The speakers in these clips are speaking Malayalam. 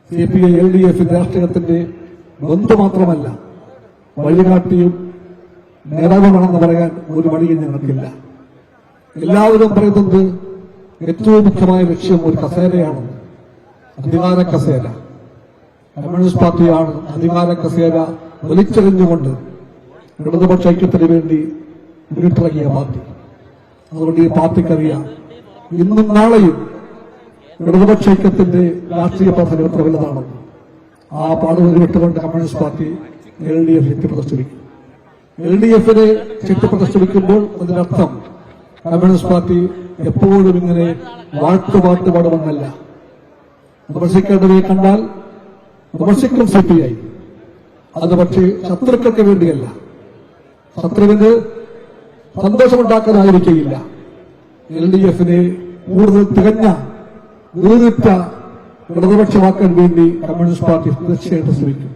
CPI LDF രാഷ്ട്രീയത്തിന്റെ ബന്ധു മാത്രമല്ല, വഴികാട്ടിയും നേതാവുമാണെന്ന് പറയാൻ ഒരു വഴിയും ഞങ്ങൾക്കില്ല. എല്ലാവരും പറയുന്നത് ഏറ്റവും മുഖ്യമായ ലക്ഷ്യം ഒരു കസേരയാണെന്ന്. അധികാര കസേര. കമ്മ്യൂണിസ്റ്റ് പാർട്ടിയാണ് അധികാര കസേര വലിച്ചെറിഞ്ഞുകൊണ്ട് ഇടതുപക്ഷ ഐക്യത്തിന് വേണ്ടി മുന്നിട്ടിറങ്ങിയ പാർട്ടി. അതുകൊണ്ട് ഈ പാർട്ടിക്കറിയാം ഇന്നും നാളെയും ഇടതുപക്ഷ ഐക്യത്തിന്റെ രാഷ്ട്രീയ പ്രവർത്തനം എത്ര വലുതാണെന്ന്. ആ പാടുകൾ വിട്ടുകൊണ്ട് കമ്മ്യൂണിസ്റ്റ് പാർട്ടി LDF ശക്തിപ്രദർശിപ്പിക്കും. LDFനെ ശക്തിപ്രദർശിപ്പിക്കുമ്പോൾ അതിനർത്ഥം കമ്മ്യൂണിസ്റ്റ് പാർട്ടി എപ്പോഴും ഇങ്ങനെ വാട്ടുപാട്ട് പാടുമെന്നല്ല. വിമർശിക്കേണ്ടവയെ കണ്ടാൽ വിമർശിക്കും CPI. അത് പക്ഷേ ശത്രുക്കൾക്ക് വേണ്ടിയല്ല, ശത്രുവിന് സന്തോഷമുണ്ടാക്കാനായിരിക്കില്ല. LDFനെ കൂടുതൽ തികഞ്ഞ വേറിട്ട ഇടതുപക്ഷമാക്കാൻ വേണ്ടി കമ്മ്യൂണിസ്റ്റ് പാർട്ടി തീർച്ചയായിട്ടും ശ്രമിക്കും.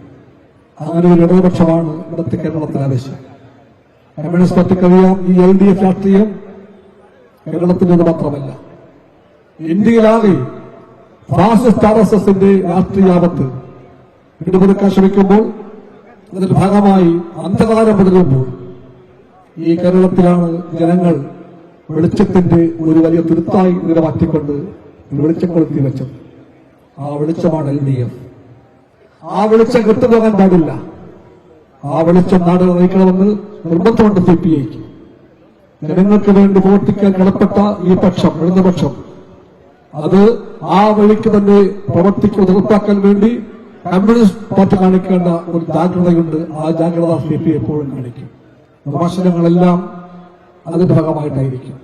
അങ്ങനെ ഒരു ഇടതുപക്ഷമാണ് ഇവിടുത്തെ കേരളത്തിന് ആവശ്യം. കമ്മ്യൂണിസ്റ്റ് പാർട്ടിക്കറിയാം ഈ LDF രാഷ്ട്രീയം കേരളത്തിൻ്റെത് മാത്രമല്ല, ഇന്ത്യയിലാകെ ഫാസിസ്റ്റ് RSSന്റെ രാഷ്ട്രീയാപത്ത് പിടിമുറുക്കാൻ ശ്രമിക്കുമ്പോൾ അതിന്റെ ഭാഗമായി അന്ധകാരം പടരുമ്പോൾ ഈ കേരളത്തിലാണ് ജനങ്ങൾ വെളിച്ചത്തിന്റെ ഒരു വലിയ തുരുത്തായി നിലമാറ്റിക്കൊണ്ട് വെളിച്ചം കൊളുത്തി വെച്ചത്. ആ വെളിച്ചമാണ് LDF. ആ വെളിച്ചം കെട്ടുപോകാൻ പാടില്ല. ആ വെളിച്ചം നാട് നയിക്കണമെന്ന് നിർബന്ധമുണ്ട് CPIക്ക്. ജനങ്ങൾക്ക് വേണ്ടി പ്രവർത്തിക്കാൻ കടപ്പെട്ട ഈ പക്ഷം, ഇടതുപക്ഷം, അത് ആ വഴിക്ക് തന്നെ പ്രവർത്തിക്കുന്നത് ഉറപ്പാക്കാൻ വേണ്ടി കമ്മ്യൂണിസ്റ്റ് പാർട്ടി കാണിക്കേണ്ട ഒരു ജാഗ്രതയുണ്ട്. ആ ജാഗ്രത CPI എപ്പോഴും കാണിക്കും. വിമർശനങ്ങളെല്ലാം അതിന്റെ ഭാഗമായിട്ടായിരിക്കും.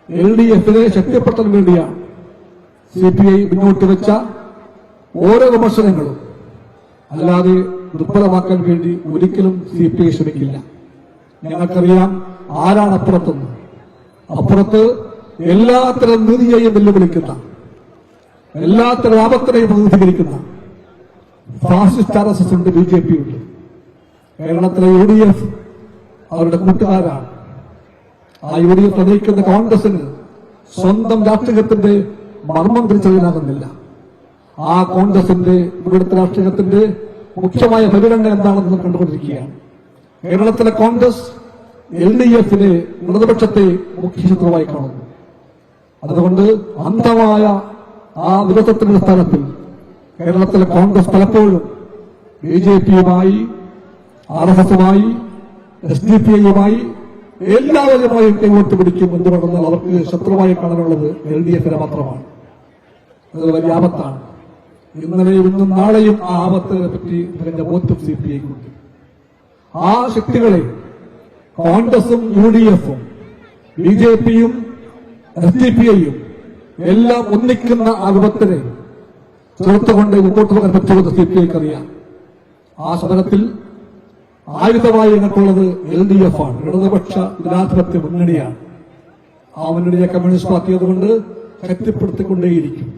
LDFനെ ശക്തിപ്പെടുത്താൻ വേണ്ടിയാണ് CPI മുന്നോട്ട് വെച്ച ഓരോ വിമർശനങ്ങളും. അല്ലാതെ ദുർബലമാക്കാൻ വേണ്ടി ഒരിക്കലും CPI ശ്രമിക്കില്ല. ഞങ്ങൾക്കറിയാം ആരാണ് അപ്പുറത്തുനിന്ന്. അപ്പുറത്ത് എല്ലാത്തരം നീതിയെയും വെല്ലുവിളിക്കുന്ന, എല്ലാത്തരം ആപത്തിനെയും പ്രതിനിധീകരിക്കുന്ന ഫാസിസ്റ്റ് RSS ഉണ്ട്, BJP ഉണ്ട്. കേരളത്തിലെ UDF അവരുടെ കൂട്ടുകാരാണ്. ആ UDF നയിക്കുന്ന കോൺഗ്രസിന് സ്വന്തം രാഷ്ട്രീയത്തിന്റെ മർമ്മം തിരിച്ചറിയാനാകുന്നില്ല. ആ കോൺഗ്രസിന്റെ ഇവിടുത്തെ രാഷ്ട്രീയത്തിന്റെ മുഖ്യമായ പരിഗണന എന്താണെന്ന് കണ്ടുകൊണ്ടിരിക്കുകയാണ്. കേരളത്തിലെ കോൺഗ്രസ് LDFനെ, ഇടതുപക്ഷത്തെ മുഖ്യ ശത്രുവായി കാണുന്നു. അതുകൊണ്ട് അന്ധമായ ആ വിരോധത്തിന്റെ സ്ഥാനത്തിൽ കേരളത്തിലെ കോൺഗ്രസ് പലപ്പോഴും BJPയുമായി, RSSുമായി, SDPIയുമായി എല്ലാവരുമായും കൈവോട്ട് പിടിക്കും. എന്തുകൊണ്ടെന്നാൽ അവർക്ക് ശത്രുവായി കാണാനുള്ളത് LDFനെ മാത്രമാണ്. അത് വലിയ ആപത്താണ്. ഇന്നലെയും ഇന്നും നാളെയും ആ ആപത്തിനെ പറ്റി ഇതിന്റെ ബോധ്യം CPIക്കുണ്ട്. ആ ശക്തികളെ കോൺഗ്രസും UDFും BJPയും SDPIയും എല്ലാം ഒന്നിക്കുന്ന ആ വിപത്തിനെ ചേർത്തുകൊണ്ട് മുമ്പോട്ട് പോകാൻ പറ്റുമെന്ന് CPIക്കറിയാം. ആ സമരത്തിൽ ആയുധമായി ഞങ്ങൾക്കുള്ളത് LDF ആണ്, ഇടതുപക്ഷ ജനാധിപത്യ മുന്നണിയാണ്. ആ മുന്നണിയെ കമ്മ്യൂണിസ്റ്റ് പാർട്ടി അതുകൊണ്ട് ശക്തിപ്പെടുത്തിക്കൊണ്ടേയിരിക്കും.